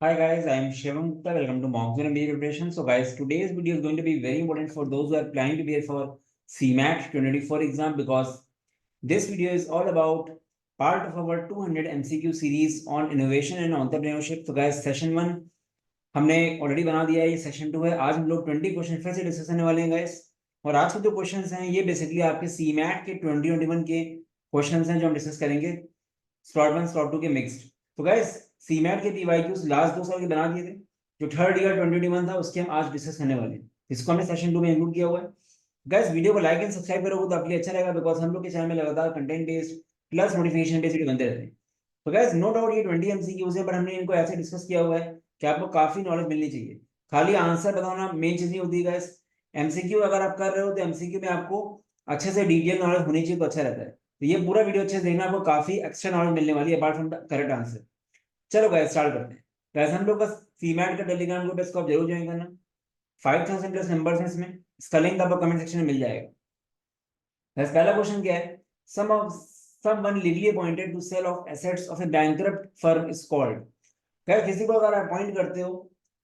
Hi guys, I am Shivam Gupta. Welcome to Monsoon MBA Preparation. So guys, today's video is going to be very important for those who are planning to be for CMAT 2024 exam because this video is all about part of our 200 MCQ series on innovation and entrepreneurship. So guys, session 1 हमने already बना दिया है, ये session 2 है। आज हम लोग 20 question फिर से डिस्कस करने वाले हैं गाइस। और आज के जो क्वेश्चंस हैं ये बेसिकली आपके सीमैट के 2021 के क्वेश्चंस हैं जो हम डिस्कस करेंगे, स्लॉट 1 स्लॉट 2 के मिक्स्ड। तो गाइस सीमैट के पीवाईक्यूज लास्ट 2 साल के बना दिए थे, जो थर्ड ईयर 2021 था उसके हम आज डिस्कस करने वाले हैं। इसको हमने सेशन 2 में इंक्लूड किया हुआ है। गाइस वीडियो को लाइक एंड सब्सक्राइब करोगे तो आपके लिए अच्छा रहेगा, बिकॉज हम लोग के चैनल में लगातार content based plus notification based video बनते रहते हैं। तो गाइस नो डाउट ये 20 एमसीक्यूज है, पर हमने इनको ऐसे डिस्कस किया हुआ है कि आपको काफी नॉलेज मिलनी चाहिए। खाली आंसर बताना मेन चीज नहीं होती गाइस। एमसीक्यू अगर आप कर रहे हो तो एमसीक्यू में आपको अच्छे से डिटेल नॉलेज होनी चाहिए, तो अच्छा रहता है। तो ये पूरा वीडियो अच्छे से देखना, आपको काफी एक्स्ट्रा नॉलेज मिलने वाली है apart from the correct answer. चलो गाइस स्टार्ट करते हैं। गाइस हम लोग का सीमैट का टेलीग्राम ग्रुप है, इसको आप जरूर ज्वाइन करना। 5000 प्लस मेंबर्स हैं इसमें, इसका लिंक आपको कमेंट सेक्शन में मिल जाएगा। गाइस पहला क्वेश्चन क्या है? someone legally appointed to sell off assets of a bankrupt firm is called। Guys किसी को अगर अपॉइंट करते हो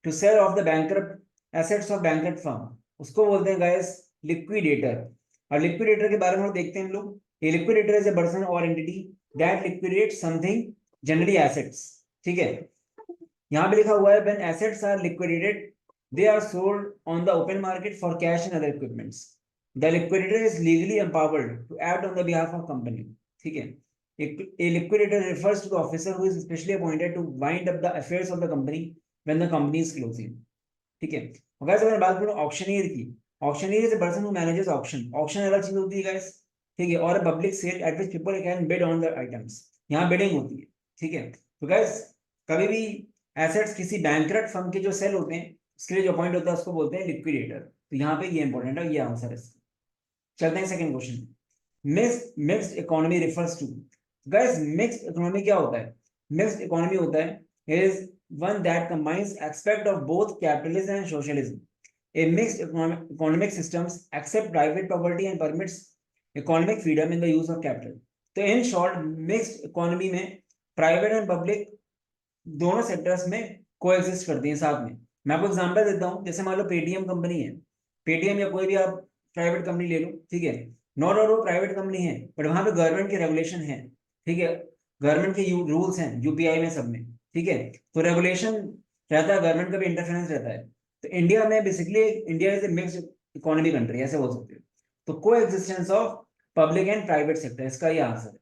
to sell off the bankrupt assets of bankrupt firm, उसको बोलते हैं गाइस लिक्विडेटर। और लिक्विडेटर के बारे में देखते हैं हम लोग। ये लिक्विडेटर इज अ पर्सन और entity that liquidate something, generally assets. ठीक है, यहाँ पे लिखा हुआ है when assets are liquidated they are sold on the open market for cash and other equipments. The liquidator is legally empowered to act on the behalf of company. ठीक है, a liquidator refers to the officer who is specially appointed to wind up the affairs of the company when the company is closing। ठीक है, guys अगर बात करूं auctioneer की, auctioneer is a person who manages auction. Auction अलग चीज होती है गाइस, ठीक है, और public sale at which people can bid on the items. यहाँ बिडिंग होती है। ठीक है, तो गाइस कभी भी एसेट्स किसी बैंकरप्ट फर्म के जो सेल होते हैं उसके लिए जो अपॉइंट होता है उसको बोलते हैं लिक्विडेटर। तो यहाँ पे ये इंपॉर्टेंट है, ये आंसर है। चलते हैं second question. Mixed economy refers to. Guys mixed economy क्या होता है? मिक्स्ड इकोनॉमी होता है is one that combines aspect of both capitalism and socialism. A mixed economic systems accept private property and permits economic freedom in the use of capital। तो in short mixed economy में private and public दोनों sectors में coexist करती हैं साथ में। मैं आपको एग्जांपल देता हूँ, जैसे मान लो पेटीएम कंपनी है, पेटीएम या कोई भी आप प्राइवेट कंपनी ले लो। ठीक है, नॉट और वो प्राइवेट कंपनी है बट वहां पे गवर्नमेंट के रेगुलेशन है। ठीक है, गवर्नमेंट के रूल्स हैं यूपीआई में सब में। ठीक है, तो रेगुलेशन रहता है, गवर्नमेंट का भी इंटरफेरेंस रहता है। तो इंडिया में basically India is a mixed economy country, ऐसे बोल सकते हो। तो को existence of public and private sector, इसका ये आंसर है।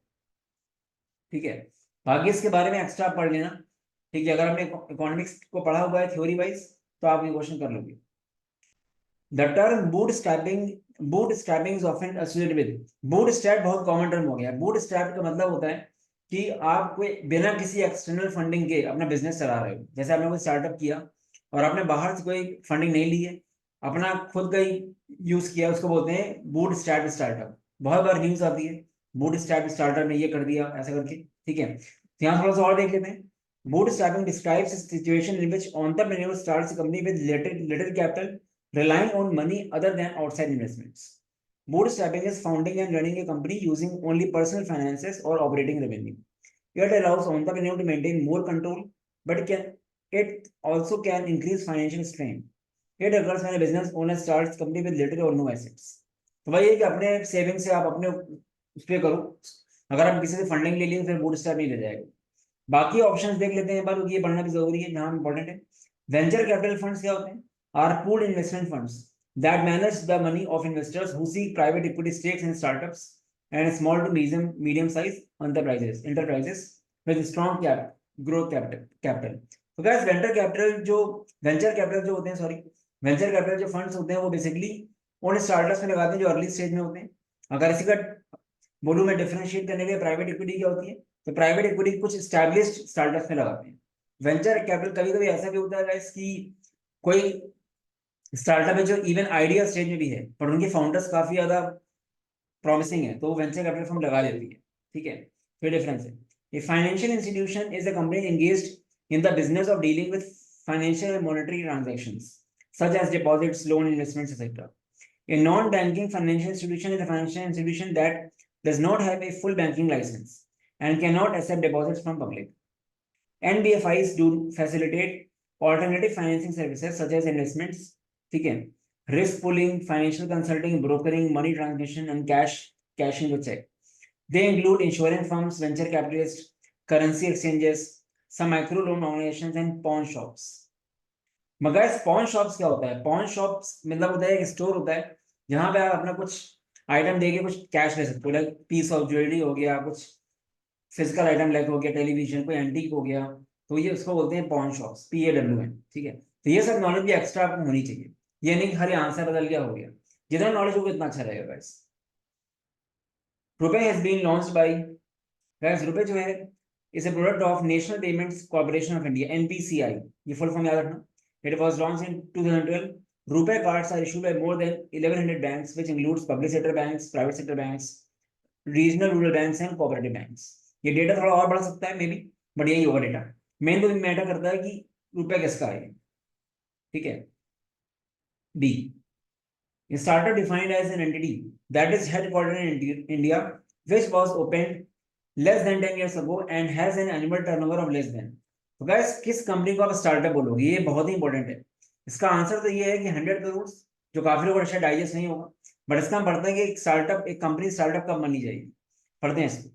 ठीक है, बाकी इसके बारे में एक्स्ट्रा पढ़ लेना। ठीक है, अगर आपने इकोनॉमिक्स को पढ़ा हुआ है थ्योरी वाइज तो आप ये क्वेश्चन कर लोगे। The term bootstrapping is often associated with. Bootstrap बहुत कॉमन टर्म हो गया है। बूटस्ट्रैप का मतलब होता है कि आप कोई बिना किसी एक्सटर्नल फंडिंग के अपना बिजनेस चला रहे हो। जैसे आपने कोई स्टार्टअप किया और आपने बाहर से कोई फंडिंग नहीं ली है, अपना खुद का ही यूज किया, उसको बोलते हैं बूटस्ट्रैप स्टार्टअप। बहुत बार न्यूज आती है बूटस्ट्रैप स्टार्टअप ने ये कर दिया ऐसा करके। ठीक है, तो यहाँ थोड़ा सा और देख लेते हैं। Bootstrapping describes a situation in which entrepreneur starts a company with little capital, relying on money other than outside investments. Bootstrapping is founding and running a company using only personal finances or operating revenue. It allows entrepreneur to maintain more control, but it also can increase financial strain. It occurs when a business owner starts company with little or no assets. तो वही है कि अपने saving से आप अपने उस पर करो। अगर आप किसी से फंडिंग ले लिए फिर बूटस्ट्रैप नहीं ले जाएगा। बाकी ऑप्शंस देख लेते हैं एक बार, क्योंकि ये पढ़ना भी जरूरी है, जहां इंपॉर्टेंट है। वेंचर कैपिटल फंड्स क्या होते हैं? Are pooled investment funds that manage the money of investors who seek private equity stakes in startups and small to medium size enterprises with strong growth capital. तो guys venture capital जो होते हैं, sorry, venture capital जो funds होते हैं वो basically उन startups में लगाते हैं जो अर्ली स्टेज में होते हैं। अगर इसी का बोलूं मैं डिफरेंशिएट करने के, प्राइवेट इक्विटी क्या होती है, तो प्राइवेट इक्विटी कुछ स्टैब्लिश्ड स्टार्टअप्स में लगाते हैं। वेंचर कैपिटल कभी कभी ऐसा भी होता है गाइस कि कोई स्टार्टअप है जो इवन आइडिया स्टेज में भी है पर उनके फाउंडर्स काफी ज्यादा प्रॉमिसिंग है, तो वो वेंचर कैपिटल फर्म लगा देती है। ठीक है, फिर डिफरेंस है। A financial institution is a company engaged in the business of dealing with financial and monetary transactions such as deposits, loan, investments etcetera. A non-banking financial institution is a financial institution that does not have a full banking license and cannot accept deposits from public. NBFIs do facilitate alternative financing services such as investments, ठीक है, risk pooling, financial consulting, brokering, money transmission, and cashing the check. They include insurance firms, venture capitalists, currency exchanges, some micro loan organizations, and pawn shops. मगर pawn shops क्या होता है? Pawn shops मतलब होता है एक स्टोर होता है जहां पे आप अपना कुछ आइटम देके कुछ कैश ले सकते हो, लाइक पीस ऑफ ज्वेलरी हो गया, कुछ फिजिकल आइटम लाइक हो गया, टेलीविजन, कोई एंटीक हो गया, तो ये उसको बोलते हैं pawn shops, PAWN, ठीक है। तो ये सब नॉलेज भी एक्स्ट्रा आपको होनी चाहिए, ये नहीं कि हर आंसर बदल गया हो गया, जितना नॉलेज होगा उतना अच्छा रहेगा guys. RuPay has been launched by, guys RuPay जो है is a product of National Payments Corporation of India, NPCI, ये फुल फॉर्म याद रखना। It was launched in 2012। RuPay cards are issued by more than 1100 banks which includes public sector banks, private sector banks, regional rural banks and cooperative banks. ये data थोड़ा और बढ़ सकता है may be, but यही होगा डेटा। मेन तो matter करता है कि रुपए किसका है, ठीक है। B, a startup defined as an entity that is headquartered in India, which was opened less than 10 years ago and has an annual turnover of less than। तो guys किस कंपनी को आप स्टार्टअप बोलोगे, ये बहुत ही इंपॉर्टेंट है। इसका answer तो ये है कि 100 करोड़, जो काफी लोगों को शायद डाइजेस्ट नहीं होगा, बट इसका हम पढ़ते हैं कि एक स्टार्टअप, एक कंपनी स्टार्टअप कब मानी जाएगी, पढ़ते हैं इसको।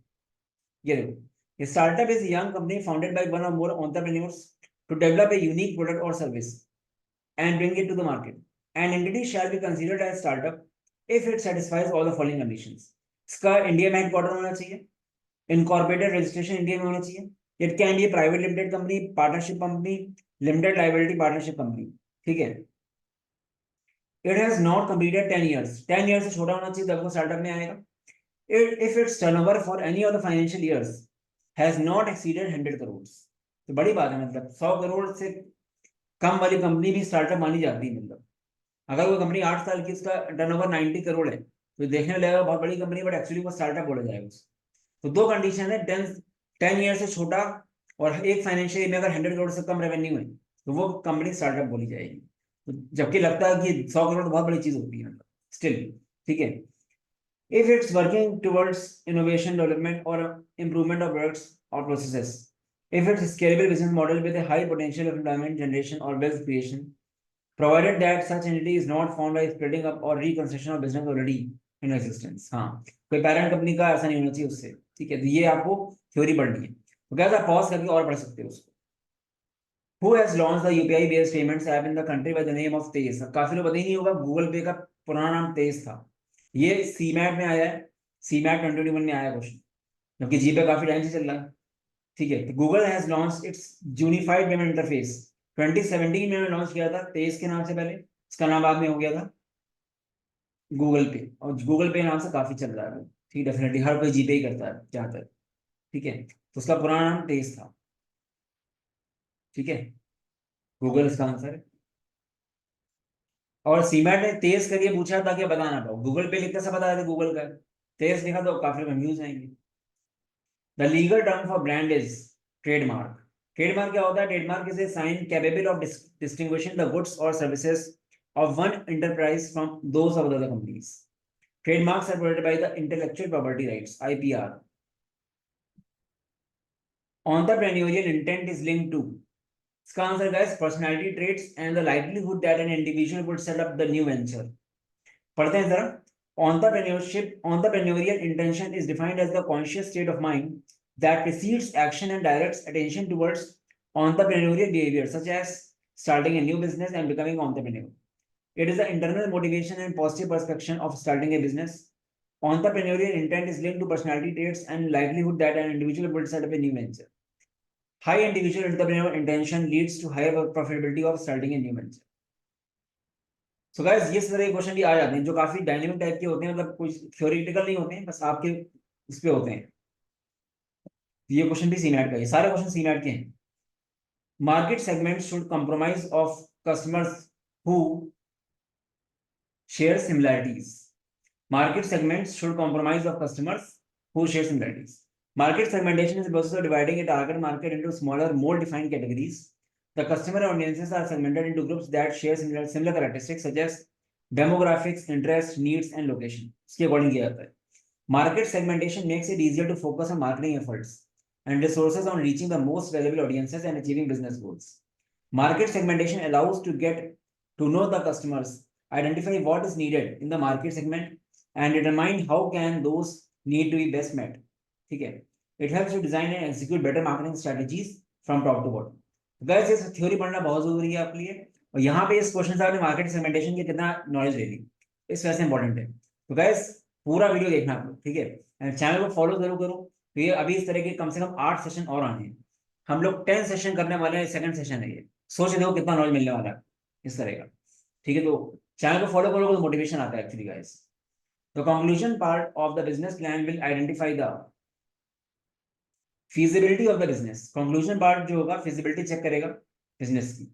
ये देखो, startup is young company founded by one और more entrepreneurs to develop a unique product और service and bring it to the market. An entity shall be considered as startup if it satisfies all the following conditions. इसका India में headquarter होना चाहिए, incorporated registration India में होना चाहिए, it can be private limited company, partnership company, limited liability partnership company, ठीक है। It has not completed 10 years, 10 years से छोटा होना चाहिए तब वो स्टार्टअप में आएगा। If it's turnover for any of the financial years has not exceeded 100 crore, तो बड़ी बात है, मतलब 100 करोड़ से कम वाली कंपनी भी स्टार्टअप मानी जाती है। मतलब अगर वो कंपनी 8 साल की, उसका टर्नओवर 90 करोड़ है, तो देखने में लगेगा बहुत बड़ी कंपनी, बट एक्चुअली वो स्टार्टअप बोला जाएगा उसको। तो दो कंडीशन है, 10 ईयर से छोटा और एक फाइनेंशियल में अगर 100 करोड़ से कम रेवेन्यू है तो वो कंपनी स्टार्टअप बोली जाएगी। तो जबकि लगता है कि 100 करोड़ बहुत बड़ी चीज होती है, मतलब स्टिल, ठीक है। If it's working towards innovation, development और इंप्रूवमेंट ऑफ प्रोडक्ट्स और processes, if it's a scalable business model with a high potential of employment generation or wealth creation, provided that such entity is not found by splitting up or reconstruction of business already in existence। हाँ, कोई parent company का ऐसा नहीं होना चाहिए उससे, ठीक है। तो ये आपको थ्योरी पढ़नी है, तो क्या आप पॉज करके और पढ़ सकते हो उसको। Who has launched the UPI based payments app in the country by the name of तेज? काफी लोग पता ही नहीं होगा, गूगल पे का पुराना नाम तेज था। ये सीमैट में आया है, सीमैट 2021 में आया क्वेश्चन, जबकि जीपे काफी टाइम से चल रहा है, ठीक है। तो Google has launch its unified payment interface 2017 में लॉन्च किया था, तेज के नाम से पहले, इसका नाम बाद में हो गया था गूगल पे, और गूगल पे नाम से काफी चल रहा है, ठीक, डेफिनेटली हर कोई जीपे ही करता है जहां तक, ठीक है। तो उसका पुराना नाम तेज था, ठीक है, गूगल इसका आंसर है। और सीमैट ने तेज करके पूछा ताकि बता ना पाओ, गूगल पे लिखते सब बता देते गूगल का, तेज लिखा तो काफी कंफ्यूज आएंगे। The legal term for brand is trademark. Trademark क्या होता है? Trademark is a sign capable of distinguishing the goods और services of one enterprise from those of the other companies. Trademarks are protected by the intellectual property rights, IPR. Entrepreneurial intent is linked to, इसका answer guys, personality traits and the likelihood that an individual would set up the new venture। पढ़ते हैं जरा। Entrepreneurial intention is defined as the conscious state of mind that precedes action and directs attention towards entrepreneurial behavior such as starting a new business and becoming entrepreneur. It is the internal motivation and positive perception of starting a business. Entrepreneurial intent is linked to personality traits and likelihood that an individual will set up a new venture. High individual entrepreneurial intention leads to higher profitability of starting a new venture. So guys, ये सारे question भी आ जाते हैं जो काफी dynamic type के होते हैं, मतलब कोई थ्योरेटिकल नहीं होते हैं, बस आपके इस पे होते हैं। ये क्वेश्चन भी सीमैट का, ये सारे क्वेश्चन सीमैट के हैं। Market segment should compromise of customers who share similarities. Market segments should compromise of customers who share similarities. Market segmentation is the process of dividing a target market into smaller, more defined categories. The customer audiences are segmented into groups that share similar characteristics such as demographics, interests, needs, and location. इसके according किया जाता है. Market segmentation makes it easier to focus on marketing efforts. and resources on reaching the most valuable audiences and achieving business goals. Market segmentation allows to get to know the customers, identify what is needed in the market segment, and determine how can those need to be best met. Okay. It helps you design and execute better marketing strategies from top to bottom. Guys, ये theory पढ़ना बहुत जरूरी है आपके लिए, और यहाँ पे इस क्वेश्चन से आपने मार्केट सेगमेंटेशन की कितना नॉलेज ले ली, इस वजह से इंपॉर्टेंट है। तो गाइस पूरा वीडियो देखना आपको, ठीक है, एंड चैनल को फॉलो जरूर करो। तो ये अभी इस तरह के कम से कम 8 सेशन और आने हैं, हम लोग 10 सेशन करने वाले हैं, सेकंड सेशन है ये। सोच देखो कितना नॉलेज मिलने वाला है इस तरह का, ठीक है। तो चैनल को फॉलो करोगे तो मोटिवेशन आता है actually guys. The conclusion part of the business plan will identify the feasibility of the business. Conclusion part जो होगा feasibility check करेगा business की।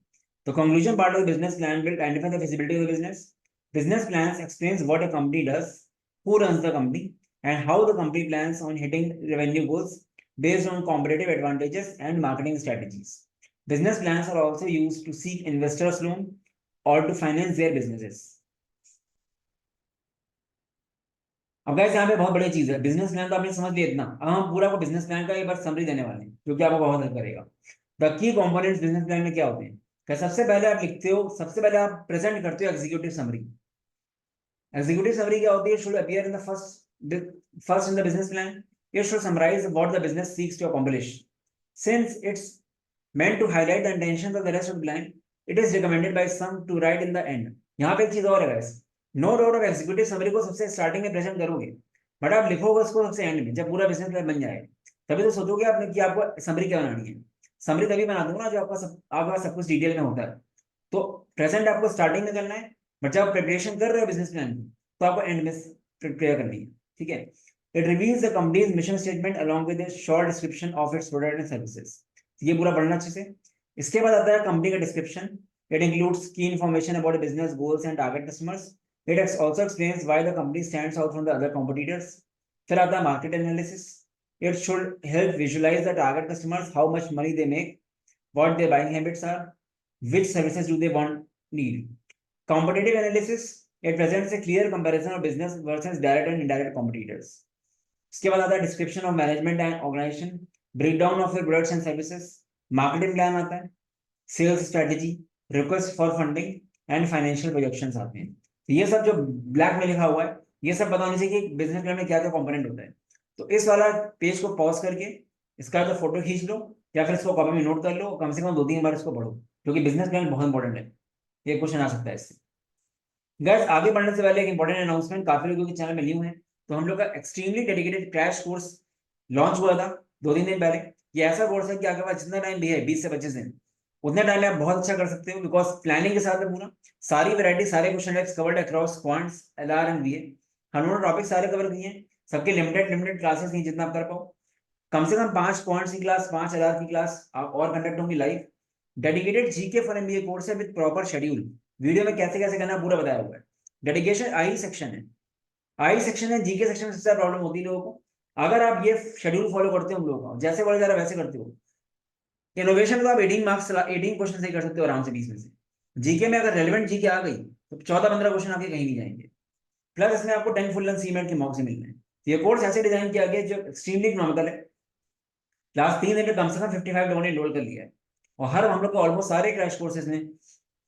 तो conclusion part of the business plan will identify the feasibility of the business. Business plans explains what a company does, who runs the company, and how the company plans on hitting revenue goals based on competitive advantages and marketing strategies. Business plans are also used to seek investors loan or to finance their businesses. अब guys यहाँ पे बहुत बड़ी चीज है, business plan तो आपने समझ लिया इतना। अब हम पूरा को बिजनेस प्लान का एक बार समरी देने वाले हैं जो कि आपको बहुत हेल्प करेगा। The key components business plan में क्या होते हैं? क्या सबसे पहले आप लिखते हो, सबसे पहले आप प्रेजेंट करते हो एग्जीक्यूटिव समरी। एग्जीक्यूटिव समरी क्या होती है? Should appear in the first in the business plan. It should summarise what the business seeks to accomplish. Since it's meant to highlight the intentions of the rest of the plan, it is recommended by some to write in the end. यहाँ पे एक चीज और है guys, no doubt आप executive summary को सबसे starting में प्रेजेंट करोगे, बट आप लिखोगे उसको सबसे एंड में, जब पूरा बिजनेस प्लान बन जाएगा। तभी तो सोचोगे आपने कि आपको समरी क्या बनानी है। समरी तभी बना दूंगा ना जो आपका सब कुछ डिटेल में होता है। तो प्रेजेंट आपको स्टार्टिंग में करना है, बट जब आप प्रिपरेशन कर रहे हो बिजनेस प्लान की तो आपको एंड में प्रिपेयर करनी है, ठीक है। It reveals the companies mission statement along with a short description of its product and services. ये पूरा पढ़ना अच्छे से। इसके बाद आता है कंपनी का description. It includes key information about business goals and target customers. It also explains why the company stands out from the other competitors. फिर आता है market analysis. It should help visualise the target customers, how much money they make, what their buying habits are, which services do they want need. Competitive analysis, it presents a clear comparison of business versus direct and indirect competitors. इसके बाद आता है description of management and organisation, breakdown of your products and services. Marketing plan आता है, sales strategy, request for funding and financial projections आते हैं। तो ये सब जो ब्लैक में लिखा हुआ है, ये सब पता होना चाहिए कि बिजनेस प्लान में क्या क्या कंपोनेंट होता है। तो इस वाला पेज को पॉज करके इसका जो फोटो खींच लो या फिर इसको कॉपी में नोट कर लो, कम से कम 2-3 बार इसको पढ़ो, क्योंकि बिजनेस प्लान बहुत इंपॉर्टेंट है। ये क्वेश्चन आ सकता है इससे। गाइस आगे बढ़ने से पहले एक इंपॉर्टेंट अनाउंसमेंट, काफी लोगों के चैनल में न्यू है, तो हम लोग का extremely dedicated crash course launch हुआ था 2-3 दिन पहले। ये ऐसा कोर्स है कि आपके पास जितना टाइम भी है 20 से 25 दिन, उतने टाइम में आप बहुत अच्छा कर सकते हो, बिकॉज प्लानिंग के साथ है पूरा। सारी वैरायटी, सारे question types covered across quants, LR and वीए। हमने टॉपिक सारे कवर किए हैं, सबके लिमिटेड क्लासेस नहीं, जितना आप कर पाओ। कम से कम 5 क्वांट्स की क्लास, 5 एलआर की क्लास और कंडक्ट होंगी live. Dedicated GK for MBA course है विद प्रॉपर शेड्यूल, वीडियो में कैसे कैसे करना पूरा बताया हुआ है। डेडिकेशन आई सेक्शन है, आई सेक्शन है, जीके सेक्शन में सबसे प्रॉब्लम होती है लोगों को। अगर आप ये शेड्यूल फॉलो करते हो हम लोगों का, जैसे बोले जा रहा वैसे करते हो, इनोवेशन तो आप 18 मार्क्स 18 क्वेश्चन से कर सकते हो आराम से 20 में से। जीके में अगर रेलेवेंट जीके आ गई तो 14-15 क्वेश्चन आपके कहीं नहीं जाएंगे। प्लस इसमें आपको 10 फुल लेंथ सीमेंट के मॉक्स मिल रहे हैं। ये कोर्स ऐसे डिजाइन किया गया जो एक्सट्रीमली इकोनॉमिकल है। लास्ट 3 दिन में कम से कम 55 लोगों ने एनरोल कर लिया है, और हर हम लोग को ऑलमोस्ट सारे क्रैश कोर्सेज में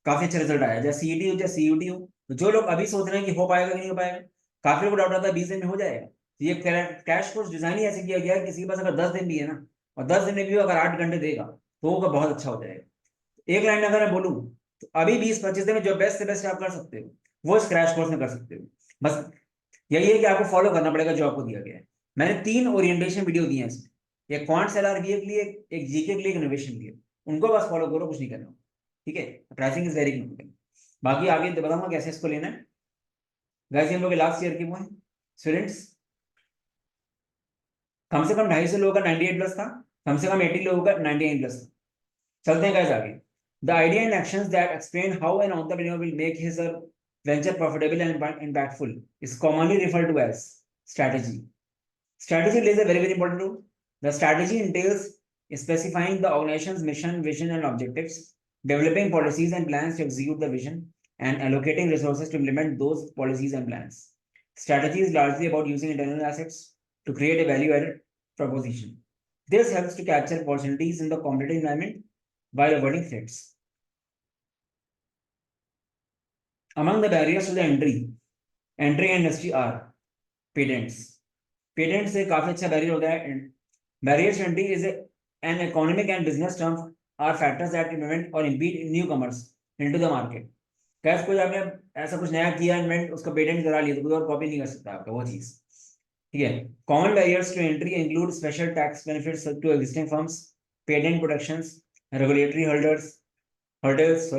काफी अच्छा रिजल्ट आया, जैसे सीईटी हो चाहे सीयूटी हो। तो जो लोग अभी सोच रहे हैं कि हो पाएगा कि नहीं हो पाएगा, काफी लोग डाउट आता है 20 दिन में हो जाएगा। तो ये क्रैश कोर्स डिजाइन ही ऐसे किया गया है, किसी के पास अगर 10 दिन भी है ना, और 10 दिन में भी अगर 8 घंटे देगा तो वो बहुत अच्छा हो जाएगा। एक लाइन अगर मैं बोलूँ तो अभी 20-25 दिन में जो बेस्ट से बेस्ट आप कर सकते हो वो इस क्रैश कोर्स में कर सकते हो। बस यही है कि आपको फॉलो करना पड़ेगा जो आपको दिया गया है। मैंने 3 ओरिएंटेशन वीडियो दिए हैं इसमें, एक क्वांट्स एलआरबीए के लिए, एक जीके के लिए, एक इनोवेशन के लिए। उनको बस फॉलो करो, कुछ नहीं करना, ठीक है। Pricing is very important. बाकी आगे बताऊंगा कैसे इसको लेना है। गाइस हम लोग लास्ट ईयर के वो हैं स्टूडेंट्स, कम से कम 250 लोगों का 98 प्लस था, कम से कम 80 लोगों का 99 प्लस था। चलते हैं गाइस आगे। The idea and actions that explain how an entrepreneur will make his venture profitable and impactful is commonly referred to as strategy. Strategy plays a very important role. The strategy entails specifying the organization's mission, vision, and objectives, developing policies and plans to execute the vision, and allocating resources to implement those policies and plans. Strategy is largely about using internal assets to create a value-added proposition. This helps to capture opportunities in the competitive environment while avoiding threats. Among the barriers to the entry industry are patents. Patents से काफी अच्छा barrier होता है. Barriers to entry is an economic and business term are factors that prevent or impede newcomers into the market. कैसे कोई आपने ऐसा कुछ नया किया इन्वेंट उसका पेटेंट करा लिया तो कोई और कॉपी नहीं कर सकता आपका वो चीज. ठीक है. Common barriers to entry include special tax benefits to existing firms, patent protections, regulatory hurdles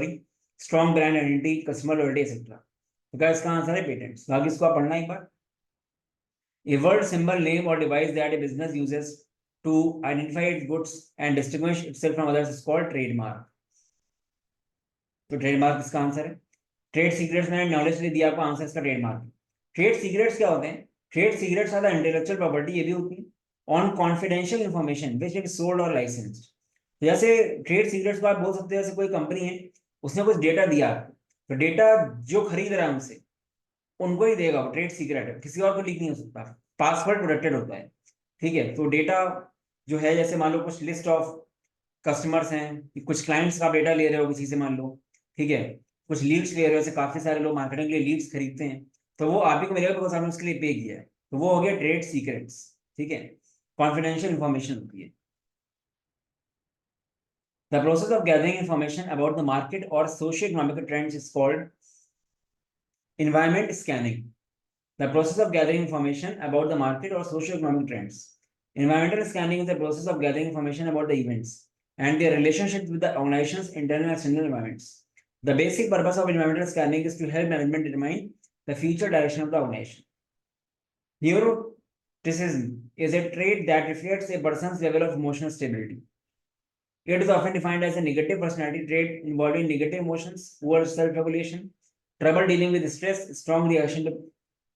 strong brand identity, customer loyalty etcetera. तो क्या इसका आंसर है पेटेंट्स. बाकी इसको आप पढ़ना एक बार. A word, symbol, name or device that a business uses to identify its goods and distinguish itself from others is called trademark. तो ट्रेडमार्क इसका आंसर है. ट्रेड सीक्रेट्स मैंने नॉलेज दिया आपको, आंसर इसका ट्रेडमार्क. ट्रेड सीक्रेट्स क्या होते हैं? Trade secrets are the intellectual property, ये भी होती है, on confidential information which is sold और लाइसेंस्ड. जैसे ट्रेड सीक्रेट्स को आप बोल सकते हैं, जैसे कोई कंपनी है उसने कुछ डेटा दिया आपको, तो डेटा जो खरीद रहा है उनसे उनको ही देगा, वो ट्रेड सीक्रेट है, किसी और को लीक नहीं हो सकता. पासवर्ड प्रोटेक्टेड होता है. ठीक है. तो डेटा जो है, जैसे मान लो कुछ लिस्ट ऑफ कस्टमर्स हैं, कुछ क्लाइंट्स का डेटा ले रहे हो किसी से, मान लो. ठीक है. कुछ लीड्स ले रहे हो, जैसे काफी सारे लोग मार्केटिंग के लिए लीड्स खरीदते हैं, तो वो आप ही को मिलेगा बिकॉज आपने उसके लिए पे किया है. तो वो हो गया ट्रेड सीक्रेट्स. ठीक है. कॉन्फिडेंशियल इंफॉर्मेशन होती है. The process of gathering information about the market or socio-economic trends is called environment scanning. The process of gathering information about the market or socio-economic trends. Environmental scanning is the process of gathering information about the events and their relationship with the organization's internal and external environments. The basic purpose of environmental scanning is to help management determine the future direction of the organization. Neuroticism is a trait that reflects a person's level of emotional stability. It is often defined as a negative personality trait involving negative emotions, poor self-regulation, trouble dealing with stress, strong reaction to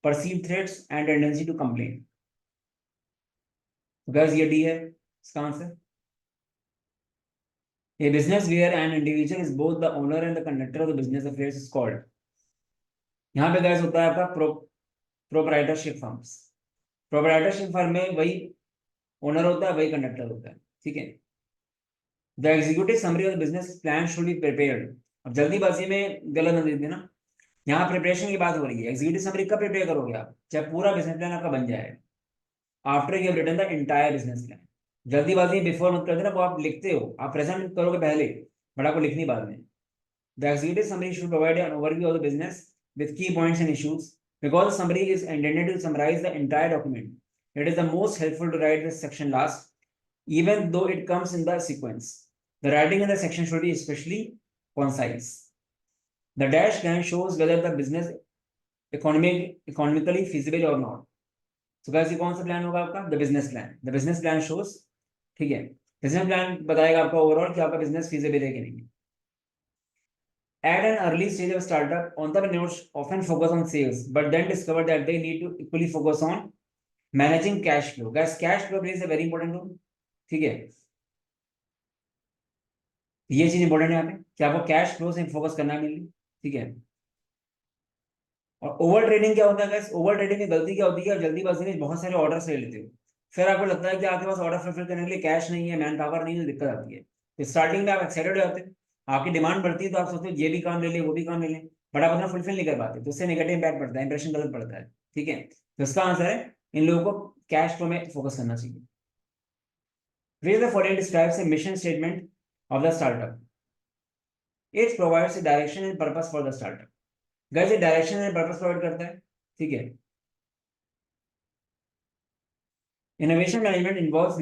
perceived threats, and tendency to complain. Guys, ये D है इसका answer. A business where an individual is both the owner and the conductor of the business affairs is called. यहाँ पे guys होता है आपका proprietorship firms. Proprietorship firm में वही owner होता है, वही conductor होता है. ठीक है. The executive summary of the business plan should be prepared. अब जल्दीबाजी में गलत न दे देना. यहाँ प्रिपरेशन की बात हो रही है. एग्जीक्यूटिव समरी कब प्रिपेयर करोगे आप? जब पूरा बिजनेस प्लान आपका बन जाए, after you have written the entire business plan. जल्दीबाजी बिफोर मत कर देना, वो आप लिखते हो, आप प्रेजेंट करोगे पहले, बट आपको लिखनी बाद में. The executive summary should provide an overview of the business with key points and issues. Because the summary is intended to summarize the entire document, it is the most helpful to write this section last, even though it comes in the sequence. The writing in the section should be especially concise. The dash line shows whether the business economically feasible or not. So guys, ये कौन सा plan होगा आपका? The business plan. The business plan shows, ठीक है, business plan बताएगा आपका overall कि आपका बिजनेस feasible है कि नहीं. At an early stage of startup, entrepreneurs often focus on sales, but then discover that they need to equally focus on managing cash flow. Guys, cash flow plays a very important role. ठीक है. ये चीज important है यहाँ पे कि आपको cash flow से फोकस करना है. ठीक है. और ओवर ट्रेडिंग क्या होता है गाइस? ओवर ट्रेडिंग की गलती क्या होती है? जल्दीबाजी में बहुत सारे ऑर्डर्स ले लेते हो, फिर आपको लगता है कि आपके पास ऑर्डर फुलफिल करने के लिए कैश नहीं है, मैन पावर नहीं है, दिक्कत आती है. तो स्टार्टिंग में आप एक्साइटेड हो जाते हैं, आपकी डिमांड बढ़ती है, तो आप सोचते हो ये भी काम ले ले, वो भी काम ले लें, बट आप अपना फुलफिल नहीं कर पाते, तो उससे नेगेटिव इम्पैक्ट पड़ता है, इंप्रेशन गलत पड़ता है. ठीक है. तो इसका आंसर है इन लोगों को कैश फ्लो में फोकस करना चाहिए. Which the following describes a mission statement of the startup. It provides a direction and purpose for the startup. Guys, ये डायरेक्शन एंड पर्पस प्रोवाइड करता है. ठीक है. Innovation management involves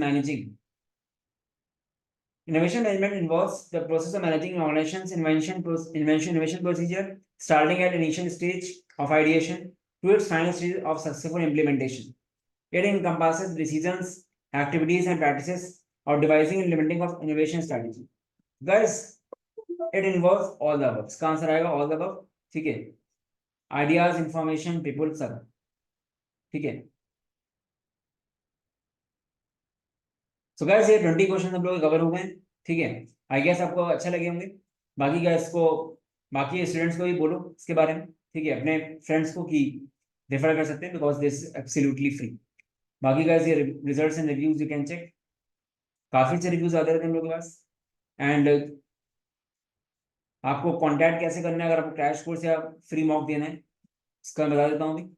the process of managing an organization's innovation procedure, starting at initial stage of ideation to its final stage of successful implementation. It encompasses decisions, activities, and practices of devising and implementing of innovation strategy. Guys, it involves all the above. इसका answer आएगा all the above. ठीक है. Ideas, information, people, सब. ठीक है. So guys, ये 20 question हम लोग कवर हो गए. ठीक है. आई गेस आपको अच्छा लगे होंगे. बाकी गाइस को, बाकी स्टूडेंट्स को भी बोलो इसके बारे में. ठीक है. अपने फ्रेंड्स को कि रेफर कर सकते हैं बिकॉज दिस एब्सोल्युटली फ्री. बाकी गाइस, ये results and reviews you can check. काफी अच्छे रिव्यूज आते रहते हैं हम लोग के पास। एंड आपको कॉन्टैक्ट कैसे करना है अगर आपको क्रैश कोर्स या फ्री मॉक देना है, इसका मैं बता देता हूँ अभी।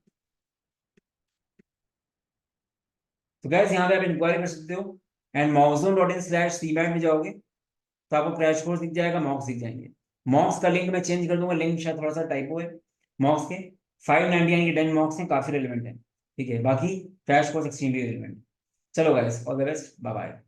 तो गैस यहाँ पे आप इंक्वायरी कर सकते हो एंड mockzone.in/cmat में जाओगे तो आपको क्रैश कोर्स दिख जाएगा, मॉक्स दिख जाएंगे। मॉक्स का लिंक मैं चेंज कर दूंगा, लिंक शायद थोड़ा सा टाइपो है। मॉक्स के 599 के 10 मॉक्स हैं, काफी रेलिवेंट है। ठीक है, बाकी क्रैश कोर्स एक्सट्रीमली रेलिवेंट। चलो guys, all the best, bye bye.